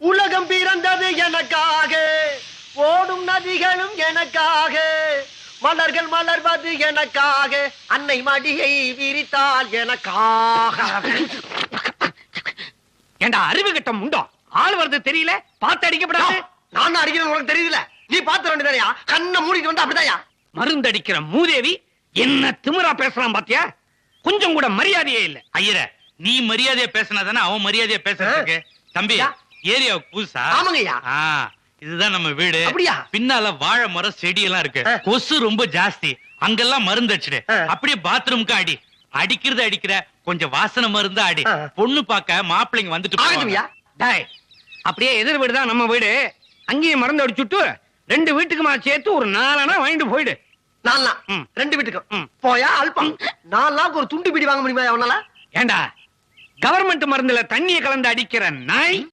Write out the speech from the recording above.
உலகம் பிறந்தது எனக்காக, ஓடும் நதிகளும் எனக்காக, மலர்கள் மலர்வது எனக்காக, அன்னை மடியை விரித்தால் எனக்காக. ஏண்டா அறிவு கட்டம் உண்டோ? ஆள் வருது தெரியல, பார்த்து அடிக்கப்படாது. நான் அடிக்கிறது உனக்கு தெரியுதுல, நீ பார்த்து ரெண்டு பேரையா கண்ணை மூடிட்டு வந்து அப்படிதாயா மருந்தடிக்கிற மூதேவி என்ன திமிரா பேசலாம் பாத்தியா? கொஞ்சம் கூட மரியாதையே இல்ல. ஐயர, நீ மரியாதையா பேசினாதானே அவன் மரியாதையா பேசுறதுக்கு. தம்பி, ஏரியாவுக்கு புதுசா? ஆமாங்கய்யா. இதுதான் நம்ம வீடு. அப்படியா? பின்னால வாழை மரம் செடி எல்லாம் இருக்கு. கொசு ரொம்ப ஜாஸ்தி. அங்கெல்லாம் மருந்து அடிச்சிடு. அப்படியே பாத்ரூமுக்கு அடி. அடிக்கிறது அடிக்கிற, கொஞ்சம் வாசனை மருந்து அடி. பொண்ணு பாக்க மாப்பிள்ளைங்க வந்துட்டு ஆகட்டும்யா. டேய், அப்படியே எதிர் வீடு தான் நம்ம வீடு. அங்கேயும் மருந்து அடிச்சுட்டு 2 வீட்டுக்குமா சேர்த்து ஒரு 4 அணா வாங்கிட்டு போயிடு. 4 2 வீட்டுக்கும் போயா அல்பம். 4 நாளுக்கு ஒரு துண்டு பிடி வாங்க முடியுமா அவனால? ஏண்டா கவர்மெண்ட் மருந்துல தண்ணியை கலந்து அடிக்கிற நாய்